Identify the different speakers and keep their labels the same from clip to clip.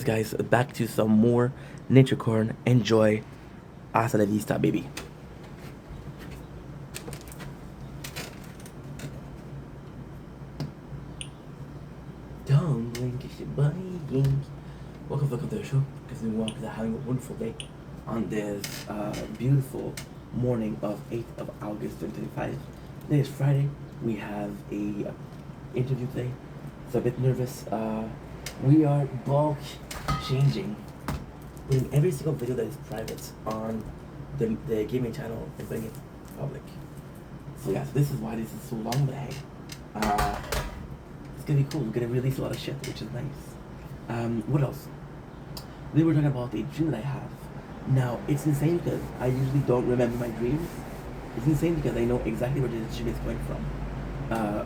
Speaker 1: guys, back to some more nature corn. Enjoy. Hasta la vista, baby. Don't blink if you're buying. Welcome to the show. Because we are having a wonderful day on this beautiful morning of 8th of August 2025. Today is Friday. We have a interview today. So a bit nervous. We are bulk changing, putting every single video that is private on the gaming channel and putting it public. So yeah, so this is why this is so long, but hey, it's gonna be cool. We're gonna release a lot of shit, which is nice. What else? We were talking about a dream that I have. Now, it's insane because I usually don't remember my dreams. It's insane because I know exactly where this dream is coming from.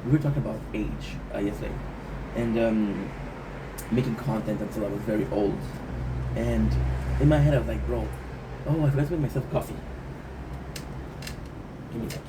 Speaker 1: We were talking about age yesterday, and making content until I was very old. And in my head, I was like, bro, oh, I forgot to make myself coffee. Give me a sec.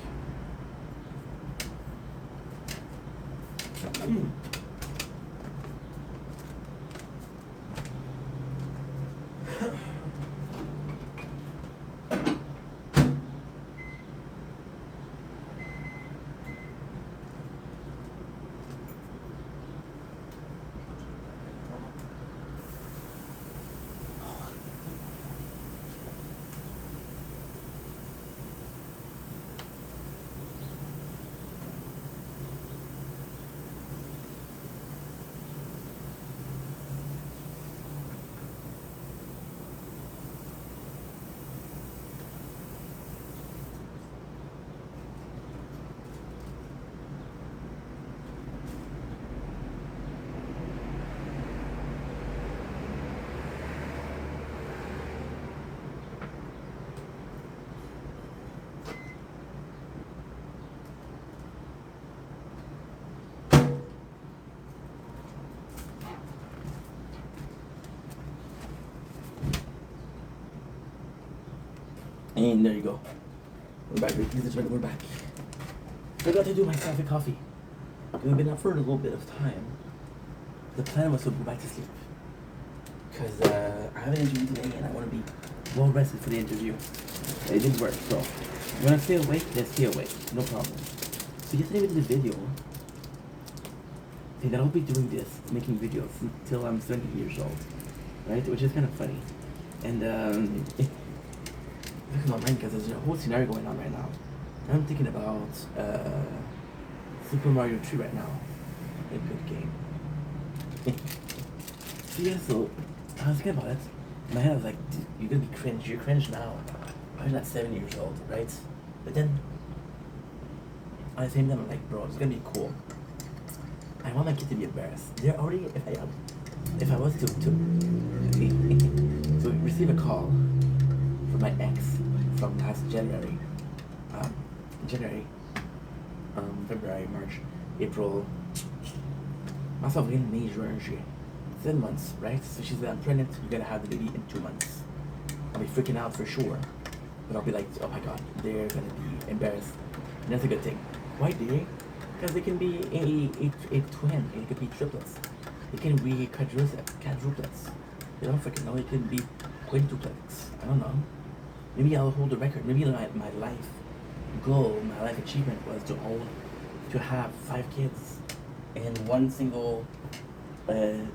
Speaker 1: And there you go. We're back. We're back. Forgot to do myself a coffee. We've been up for a little bit of time. The plan was to go back to sleep. Because I have an interview today and I want to be well rested for the interview. It didn't work, so when I stay awake, then stay awake. No problem. So yesterday we did a video. And I'll be doing this, making videos until I'm 70 years old. Right? Which is kind of funny. And look at my mind because there's a whole scenario going on right now. I'm thinking about Super Mario 3 right now. A good game. So yeah, so I was thinking about it. In my head I was like, dude, you're gonna be cringe. You're cringe now. Why are you not 7 years old, right? But then, at the same time, I'm like, bro, it's gonna be cool. I want my kid to be embarrassed. They're already, if I was to receive a call from my ex from last January, February, March, April, must have been May, June, 7 months, right? So she said, I'm pregnant, you're gonna have the baby in 2 months. I'll be freaking out for sure, but I'll be like, oh my god, they're gonna be embarrassed. And that's a good thing. Why they? Because they can be a twin, it could be triplets. It can be quadruplets. You don't freaking know, it could be quintuplets. I don't know. Maybe I'll hold the record. Maybe my life goal, my life achievement was to have 5 kids and one single, what do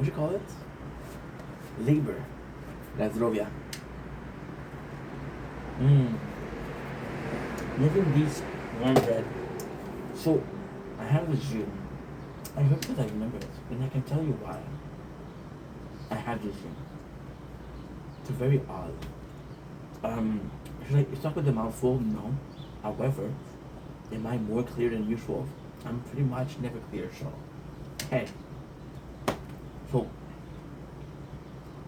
Speaker 1: you call it? Labor. That's Rovia. Living these one bread. So, I have this dream. I hope that I remember it, and I can tell you why I have this dream. It's very odd. Should I talk with the mouth full? No. However, am I more clear than usual? I'm pretty much never clear, so hey. So,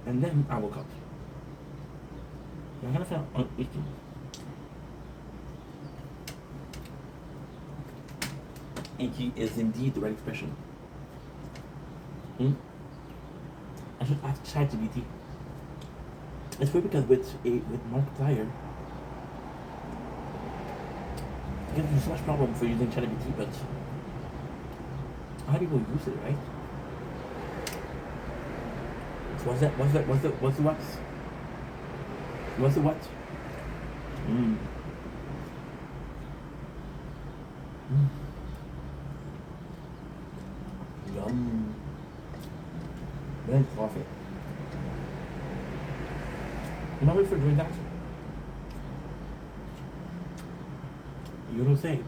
Speaker 1: and then I woke up. I'm gonna feel uneaten. Icky is indeed the right expression. I should ask ChatGPT. It's weird because with Markiplier, there's so much problem for using ChatGPT, but a lot of people use it, right? What's that? What's that? What's the what? What's the what? Mmm. Mm. Yum. Then coffee. You know me for doing that? You don't say.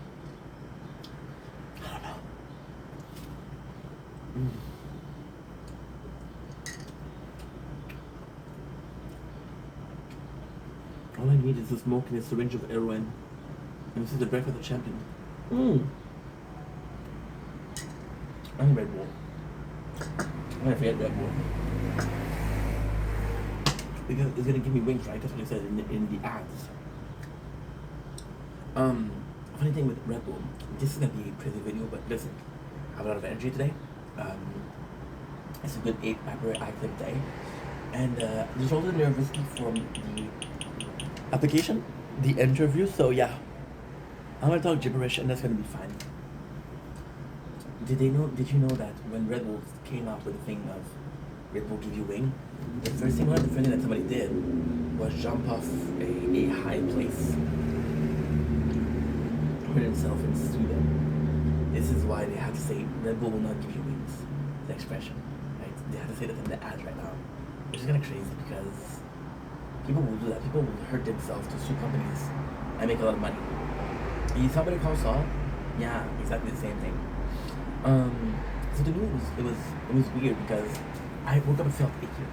Speaker 1: I don't know. Mm. All I need is a smoke and a syringe of heroin. And this is the breakfast of the champion. Mmm. I need Red Bull. I'm gonna forget Red Bull. Because it's gonna give me wings, right? That's what it says in the ads. Funny thing with Red Bull, this is gonna be a crazy video, but listen, I have a lot of energy today. It's a good 8-hour active day. And there's also nervously from the application, the interview, so yeah. I'm gonna talk gibberish and that's gonna be fine. Did you know that when Red Bull came out with the thing of Red Bull give you wing, the first thing that somebody did was jump off a high place, hurt himself and sue them. This is why they have to say Red Bull will not give you wings. The expression, right? They have to say that in the ad right now, which is kind of crazy because people will do that. People will hurt themselves to sue companies and make a lot of money. You saw Better Call Saul? Yeah, exactly the same thing. So to me it was weird because I woke up and felt icky.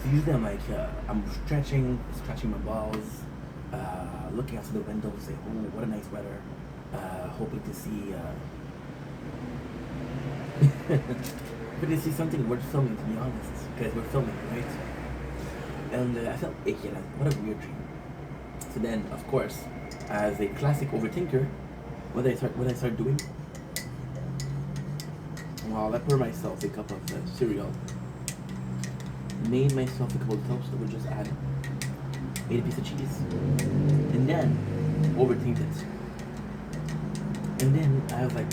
Speaker 1: So usually I'm like I'm stretching my balls, looking outside the window, say, oh, what a nice weather, hoping to see but to see something worth filming, to be honest, because we're filming, right? And I felt icky, and what a weird dream. So then, of course, as a classic overthinker, what I start doing? Well, I poured myself a cup of cereal, made myself a couple of toast that would just add, ate a piece of cheese, and then overthinked it. And then I was like,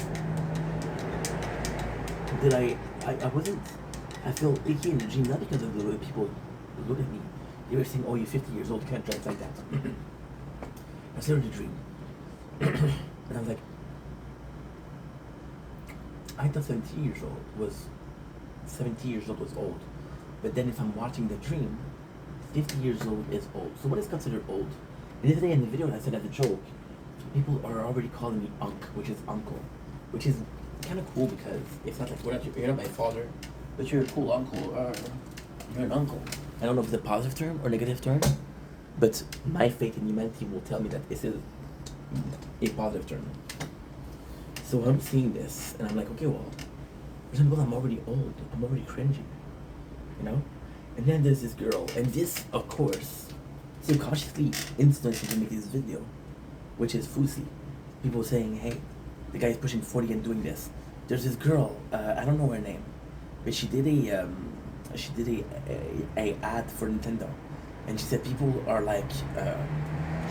Speaker 1: I feel icky in the dream, not because of the way people look at me. They were saying, oh, you're 50 years old, you can't drive like that. I started to dream. And I was like, I thought 70 years old was old. But then if I'm watching the dream, 50 years old is old. So what is considered old? And the other day in the video I said as a joke, people are already calling me Unc, which is uncle. Which is kind of cool because it's not like you're not my father, but you're a cool uncle, or you're an uncle. I don't know if it's a positive term or negative term, but my faith in humanity will tell me that this is a positive term. So I'm seeing this, and I'm like, okay, well, for example, I'm already old. I'm already cringy, you know? And then there's this girl, and this, of course, subconsciously influenced me to make this video, which is Fusi. People saying, hey, the guy's pushing 40 and doing this. There's this girl, I don't know her name, but she did a ad for Nintendo, and she said people are like,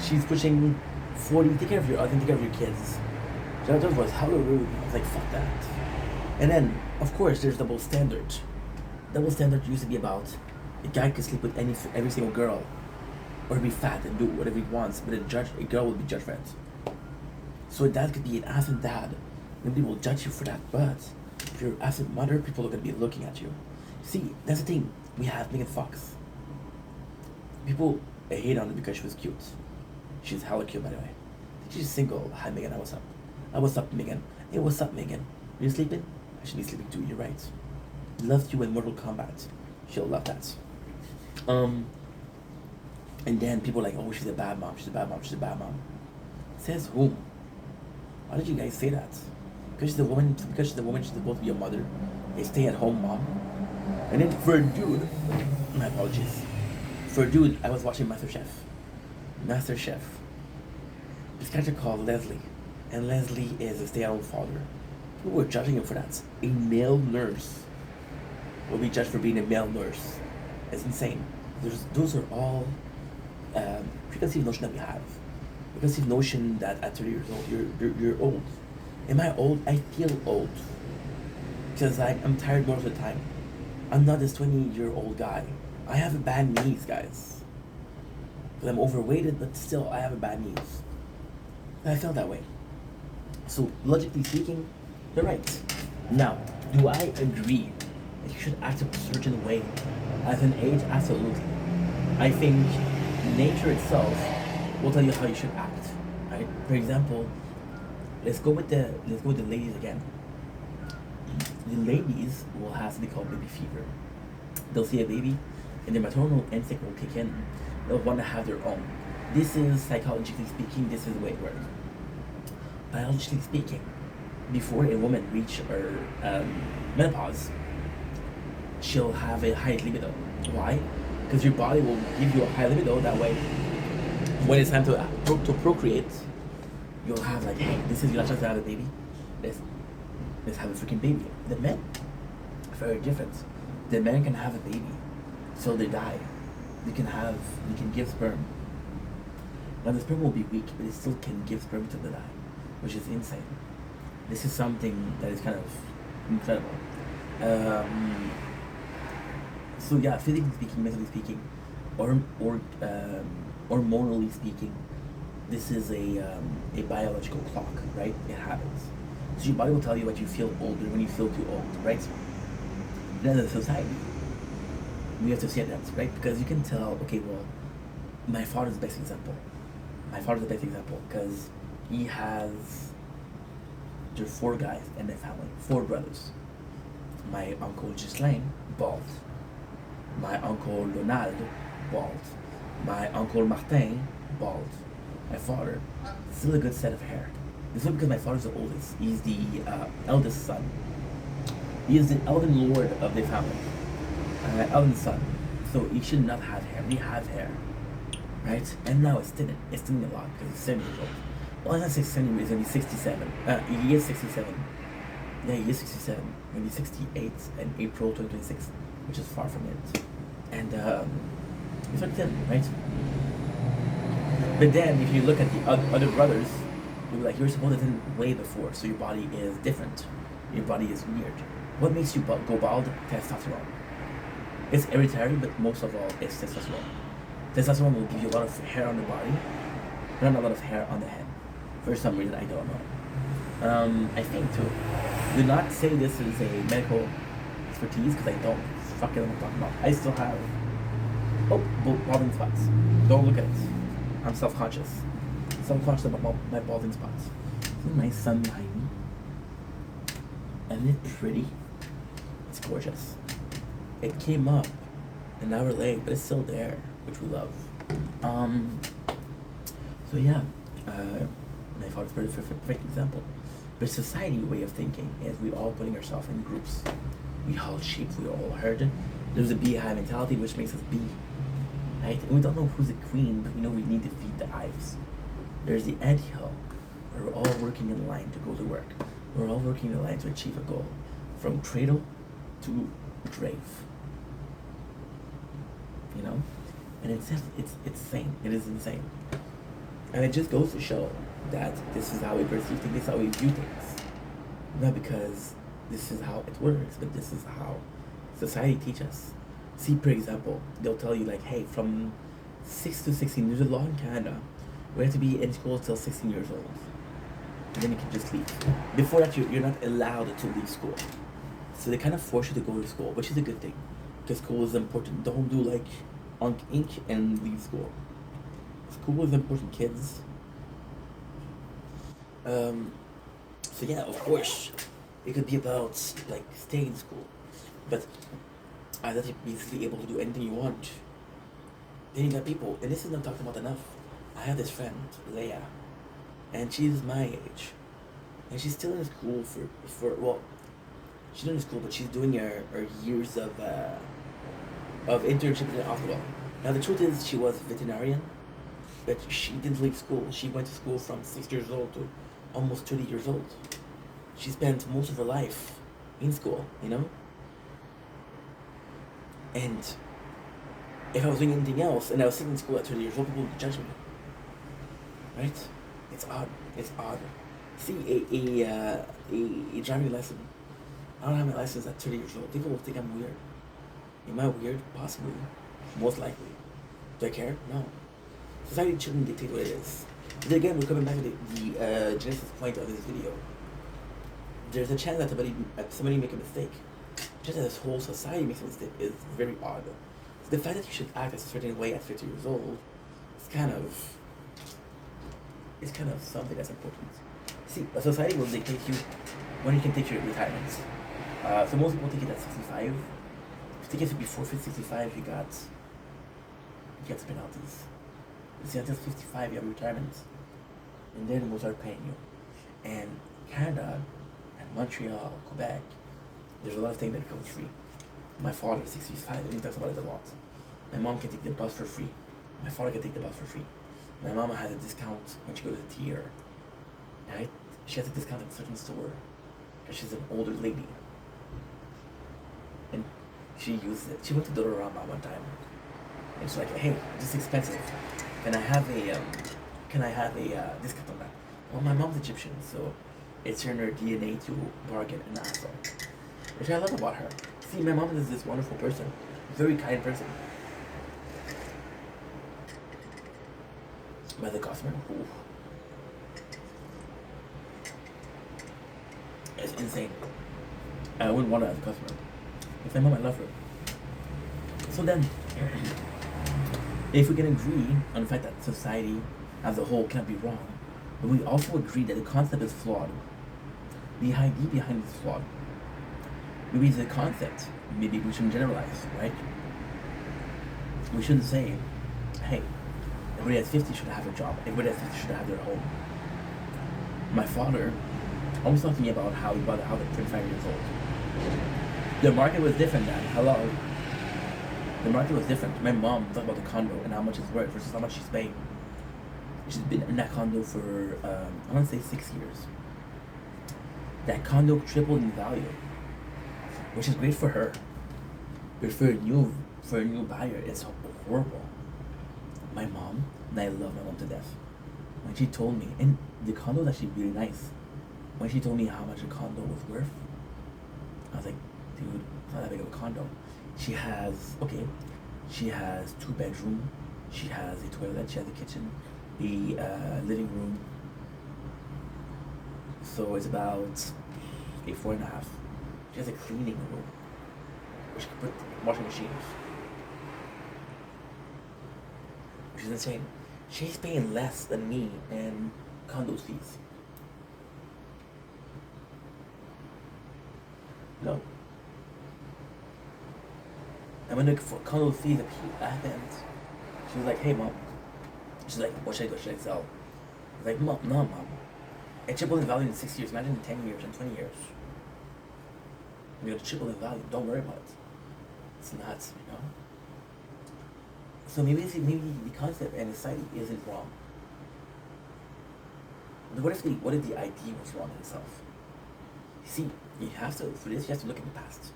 Speaker 1: she's pushing 40. Take care of your kids. So that was hella rude. I was like, fuck that. And then, of course, there's double standard. Double standard used to be about a guy could sleep with every single girl, or be fat and do whatever he wants, but a girl will be judged for it. So a dad could be an absent dad. Nobody will judge you for that, but if you're an absent mother, people are gonna be looking at you. See, that's the thing. We have Megan Fox. People hate on her because she was cute. She's hella cute, by the way. She's single. Hi, Megan. What's up? What's up, Megan? Hey, what's up, Megan? Are you sleeping? I should be sleeping too. You're right. Loved you in Mortal Kombat. She'll love that. And then people are like, oh, she's a bad mom. She's a bad mom. She's a bad mom. Says whom? Why did you guys say that? Because she's a woman. Because she's a woman, she's supposed to be a mother, a stay-at-home mom. And then for a dude, my apologies. For a dude, I was watching MasterChef. This character called Leslie, and Leslie is a stay-at-home father. People were judging him for that. A male nurse will be judged for being a male nurse. It's insane. Those are all preconceived notion that we have. Preconceived notion that at 30 years old you're old. Am I old? I feel old because I'm tired most of the time. I'm not this 20-year-old guy. I have a bad knees, guys. Because I'm overweighted, but still, I have a bad knees. And I felt that way. So, logically speaking, you're right. Now, do I agree that you should act a certain way at an age? Absolutely. I think nature itself will tell you how you should act. Right? For example, let's go with the ladies again. The ladies will have something called baby fever. They'll see a baby, and their maternal instinct will kick in. They'll want to have their own. This is psychologically speaking. This is the way it works. Biologically speaking, before a woman reach her menopause, she'll have a high libido. Why? Because your body will give you a high libido. That way, when it's time to procreate, you'll have like, hey, this is your last chance to have a baby. Let's have a freaking baby. The men are very different. The men can have a baby, so they die. They can give sperm. Now the sperm will be weak, but it still can give sperm till they die, which is insane. This is something that is kind of incredible. So yeah, physically speaking, mentally speaking, or hormonally speaking, this is a biological clock, right? It happens. So your body will tell you what you feel older when you feel too old, right? Then as a society, we have to see that, right? Because you can tell, okay, well, my father's the best example. My father's the best example because he has, there's 4 guys in their family, 4 brothers. My uncle Ghislain, bald. My uncle Leonard, bald. My uncle Martin, bald. My father, still a good set of hair. It's not because my father's the oldest. He's the eldest son. He is the elden lord of the family. Eldest son. So he should not have hair. We have hair. Right? And now it's thinning. It's thinning a lot because he's 70 years old. Well, I'm not say 70, he's only 67. He is 67. Yeah, he is 67. Maybe 68 in April 2026, which is far from it. And he's like thin, right? But then if you look at the other brothers, you'll be like, you're supposed to thin way before, so your body is different. Your body is weird. What makes you go bald? Testosterone. It's hereditary, but most of all, it's testosterone. Testosterone will give you a lot of hair on the body, but not a lot of hair on the head. For some reason, I don't know. I think too. Do not say this is a medical expertise because I don't fucking know what I'm talking about. I still have balding spots. Don't look at it. I'm self-conscious. Self-conscious about my balding spots. See my sunline. Isn't it pretty? It's gorgeous. It came up an hour late, but it's still there, which we love. So yeah, my father's perfect example. But society way of thinking is we all putting ourselves in groups. We all sheep, we all herd. There's a beehive mentality which makes us bee. Right? And we don't know who's the queen, but we know we need to feed the hives. There's the anthill, where we're all working in line to go to work. We're all working in line to achieve a goal. From cradle to grave. You know? And it's insane. It is insane. And it just goes to show that this is how we perceive things, this is how we view things. Not because this is how it works, but this is how society teaches us. See, for example, they'll tell you like, hey, from 6 to 16, there's a law in Canada. We have to be in school till 16 years old. And then you can just leave. Before that, you're not allowed to leave school. So they kind of force you to go to school, which is a good thing. Because school is important. Don't do like ink and leave school. School is important, kids. So yeah, of course, it could be about like staying in school, but I let you basically able to do anything you want. Then you got people, and this is not talked about enough. I have this friend, Leia, and she's my age, and she's still in school for well, she's not in school, but she's doing her years of internship in the hospital. Now the truth is, she was a veterinarian, but she didn't leave school. She went to school from 6 years old to almost 30 years old. She spent most of her life in school, you know? And if I was doing anything else and I was sitting in school at 30 years old, people would judge me. Right? It's odd. It's odd. See, a driving lesson. I don't have my license at 30 years old. People will think I'm weird. Am I weird? Possibly. Most likely. Do I care? No. Society shouldn't dictate what it is. But again, we're coming back to the genesis point of this video. There's a chance that somebody make a mistake. Just as this whole society makes a mistake is very odd. So the fact that you should act a certain way at 50 years old is kind of something that's important. See, a society will dictate you when you can take your retirement. So most people take it at 65. If you take it before 65, you get penalties. You see, until 55, you have retirement, and then we'll start paying you. And Canada, and Montreal, Quebec, there's a lot of things that becomes free. My father is 65, and he talks about it a lot. My mom can take the bus for free. My father can take the bus for free. My mama has a discount when she goes to the tier. Right? She has a discount at a certain store. Because she's an older lady. And she uses it. She went to Dollarama one time. And she's like, hey, this is expensive. Can I have a discount on that? Well, my mom's Egyptian, so it's in her DNA to bargain and ask for. Which I love about her. See, my mom is this wonderful person. Very kind person. By the customer, ooh. It's insane. I wouldn't want her as a customer. It's my mom, I love her. So then, if we can agree on the fact that society as a whole cannot be wrong, but we also agree that the concept is flawed. The idea behind it is flawed. Maybe it's a concept. Maybe we shouldn't generalize, right? We shouldn't say, hey, everybody at 50 should have a job. Everybody at 50 should have their home. My father always talked to me about how he bought a house at 35 years old. The market was different then. Hello. The market was different. My mom talked about the condo and how much it's worth versus how much she's paying. She's been in that condo for, I want to say 6 years. That condo tripled in value, which is great for her. But for a new buyer, it's horrible. My mom, and I love my mom to death, when she told me, and the condo is actually really nice. When she told me how much a condo was worth, I was like, dude, it's not that big of a condo. She has 2 bedrooms, she has a toilet, she has a kitchen, a living room. So it's about a 4.5. She has a cleaning room, where she can put washing machines. Which is insane. She's paying less than me in condo fees. No. And when the condo fees happened, she was like, hey mom. She's like, what should I do? Should I sell? I was like, no mom. It tripled in value in 6 years. Imagine in 10 years and 20 years. We're going to triple in value. Don't worry about it. It's nuts, you know? So maybe the concept and the society isn't wrong. But what if the idea was wrong in itself? You see, for this you have to look at the past.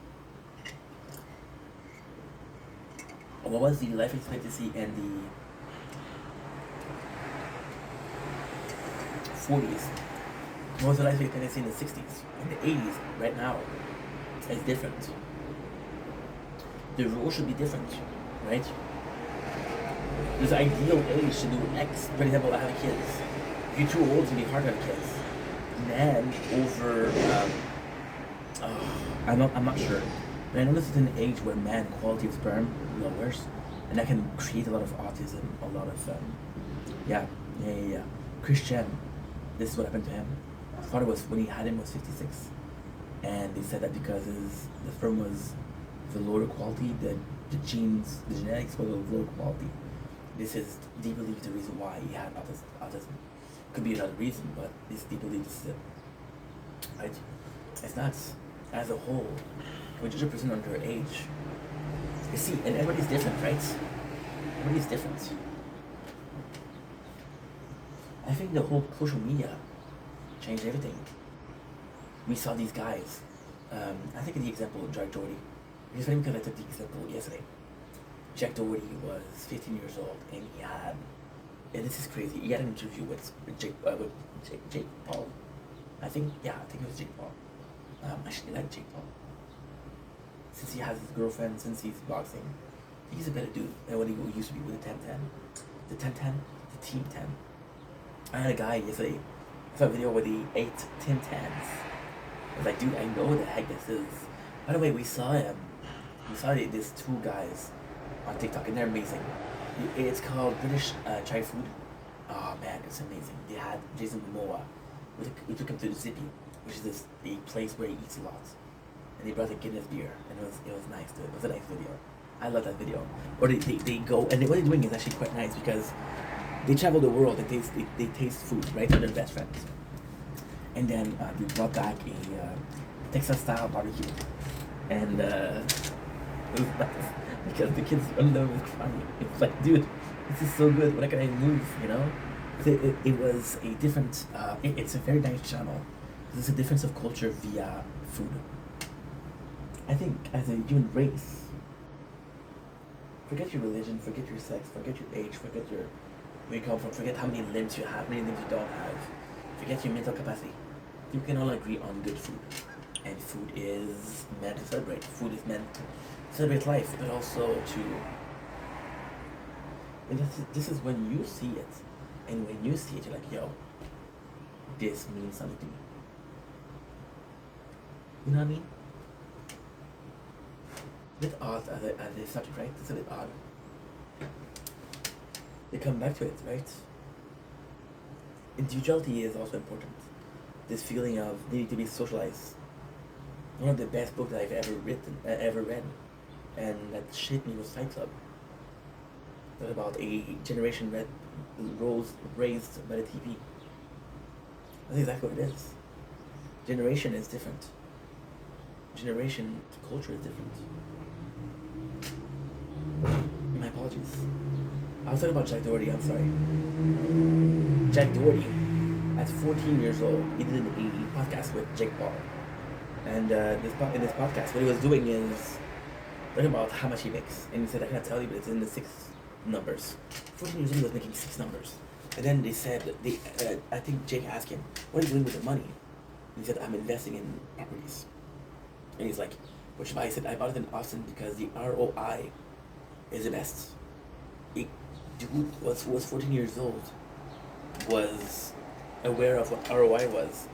Speaker 1: What was the life expectancy in the 40s? What was the life expectancy in the 60s? In the 80s, right now? It's different. The rules should be different, right? There's ideal age to do X. For example, I have kids. If you're too old, it's gonna be hard to have kids. Then I'm not sure. But I know this is an age where man quality of sperm lowers, and that can create a lot of autism, a lot of yeah. Christian, this is what happened to him. His father when he had him was 56, and they said that because the sperm was the lower quality, the genetics were of lower quality. This is they believe the reason why he had autism. Could be another reason, but they believe this is it. Right? It's not as a whole. We judge a person on their age. You see, and everybody's different, right? Everybody's different. I think the whole social media changed everything. We saw these guys. I think of the example of Jack Doherty. It's funny because I took the example yesterday. Jack Doherty was 15 years old, and and this is crazy, he had an interview with Jake Paul. I think it was Jake Paul. I actually like Jake Paul. since he has his girlfriend, since he's boxing, he's a better dude than what he used to be with the 10-10. The 10-10, the Team 10. I had a guy yesterday, I saw a video where he ate 10 10s. I was like, dude, I know what the heck this is. By the way, we saw these two guys on TikTok, and they're amazing. It's called British Chai Food. Oh man, it's amazing. They had Jason Momoa. We took him to the Zippy, which is a place where he eats a lot. And they brought a Guinness beer, and it was nice. It was a nice video. I love that video. Or they go, and what they're doing is actually quite nice because they travel the world. They taste food, right? They're their best friends. And then we brought back a Texas style barbecue, and it was nice because the kids under them was crying. It's like, dude, this is so good. When can I move? You know, so it was a different. It's a very nice channel. There's a difference of culture via food. I think as a human race, forget your religion, forget your sex, forget your age, forget where you come from, forget how many limbs you have, how many limbs you don't have, forget your mental capacity. You can all agree on good food. And food is meant to celebrate. Food is meant to celebrate life, but also to... And this is when you see it. And when you see it, you're like, yo, this means something to me. You know what I mean? A bit odd as a subject, right? It's a bit odd. They come back to it, right? Individuality is also important. This feeling of needing to be socialized. One of the best books that I've ever read, and that shaped me was Fight Club. It was about a generation raised by the TV. That's exactly what it is. Generation is different. Generation culture is different. My apologies. I was talking about Jack Doherty, I'm sorry. Jack Doherty, at 14 years old, he did a podcast with Jake Paul. And in this podcast, what he was doing is talking about how much he makes. And he said, I cannot tell you, but it's in the 6 numbers. 14 years old, he was making 6 numbers. And then they said, I think Jake asked him, what are you doing with the money? And he said, I'm investing in properties. And he's like, what should I buy? He said, I bought it in Austin because the ROI is the best. A dude who was 14 years old was aware of what ROI was.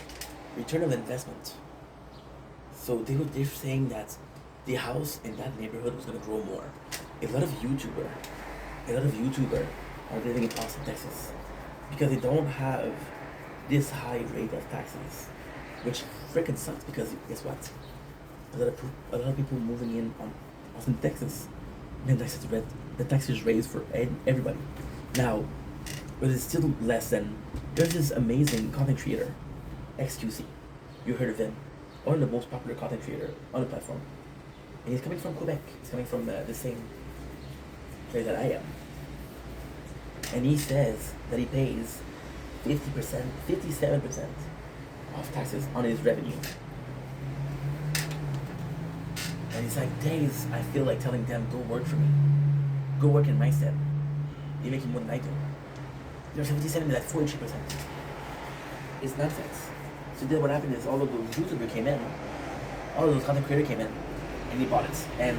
Speaker 1: Return on investment. So they're saying that the house in that neighborhood was going to grow more. A lot of YouTubers are living in Austin, Texas, because they don't have this high rate of taxes, which freaking sucks. Because guess what? A lot of people moving in on Austin, Texas, and the taxes raised for everybody. Now, but it's still less than. There's this amazing content creator, XQC. You heard of him? One of the most popular content creator on the platform. And he's coming from Quebec. He's coming from the same place that I am. And he says that he pays 50%, 57% of taxes on his revenue. And it's like days I feel like telling them, go work for me. Go work in my stead. You're making more than I do. They're 77 at 43%. It's nonsense. So then what happened is all of those YouTubers came in, all of those content creators came in, and he bought it. And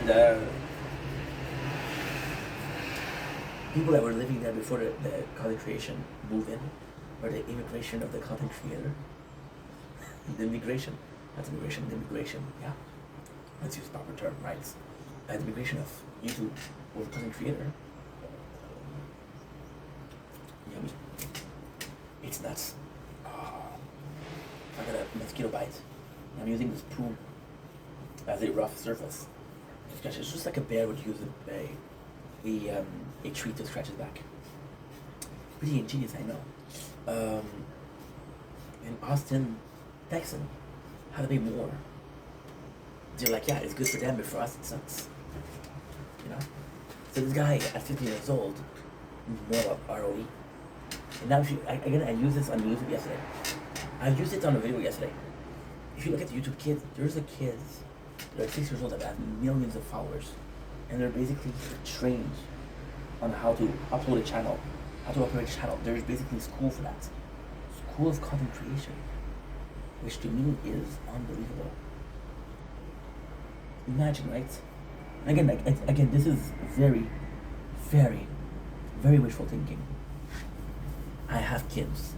Speaker 1: people that were living there before the content creation move in, or the immigration of the content creator. The immigration, not immigration, the immigration, yeah. Let's use proper term, right? The immigration of YouTube or content creator. Yummy. It's nuts. I got a mosquito bite. I'm using this poo as a rough surface. It's just like a bear would use a treat to scratch his back. Pretty ingenious, I know. In Austin, Texas, how to pay more? They're like, yeah, it's good for them, but for us it sucks. You know? So this guy at 15 years old knew more about ROE. And now I used this on YouTube yesterday. I used it on a video yesterday. If you look at the YouTube kids, there's the kids that are 6 years old that have millions of followers. And they're basically trained on how to upload a channel, how to operate a channel. There's basically a school for that. School of content creation. Which to me is unbelievable. Imagine, right? Again, again, this is very, very, very wishful thinking. I have kids.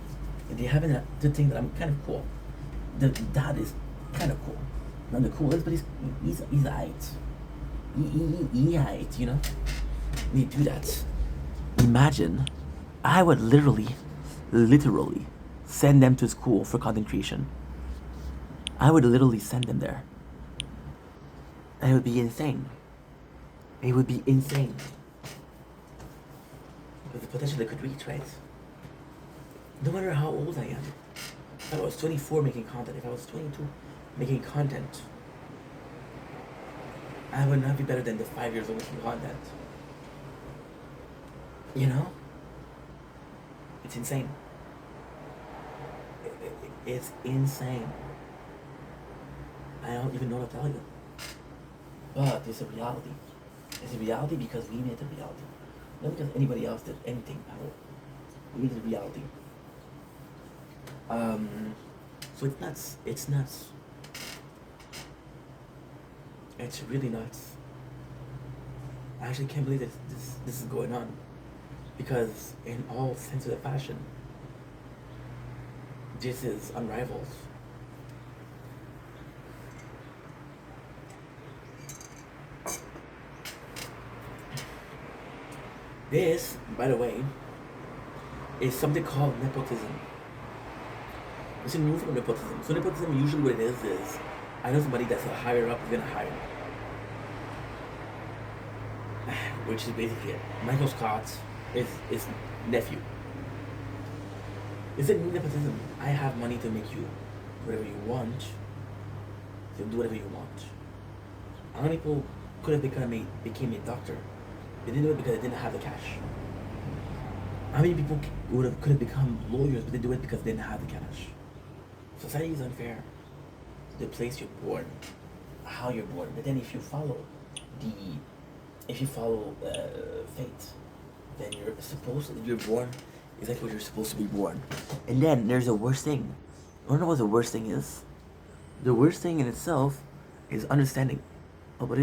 Speaker 1: They happen to think that I'm kind of cool. The dad is kind of cool. Not the coolest, but he's alright. He alright, you know. We do that. Imagine, I would literally send them to school for content creation. I would literally send them there. And it would be insane. It would be insane. With the potential they could reach, right? No matter how old I am. If I was 24 making content, if I was 22 making content, I would not be better than the 5 years old making content. You know? It's insane. It's insane. I don't even know what to tell you. But it's a reality. It's a reality because we made the reality. Not because anybody else did anything at all. We made the reality. So it's nuts. It's nuts. It's really nuts. I actually can't believe that this is going on. Because in all sense of the fashion, this is unrivaled. This, by the way, is something called nepotism. It's a new form of nepotism. So nepotism, usually what it is I know somebody that's a higher up is gonna hire me. Which is basically it. Michael Scott is his nephew. It's a new nepotism. I have money to make you whatever you want. So do whatever you want. How many people could have became a doctor? They didn't do it because they didn't have the cash. How many people could have become lawyers, but they do it because they didn't have the cash? Society is unfair. The place you're born, how you're born. But then if you follow fate, then you're born exactly what you're supposed to be born. And then there's a worst thing. You wanna know what the worst thing is? The worst thing in itself is understanding. Oh, but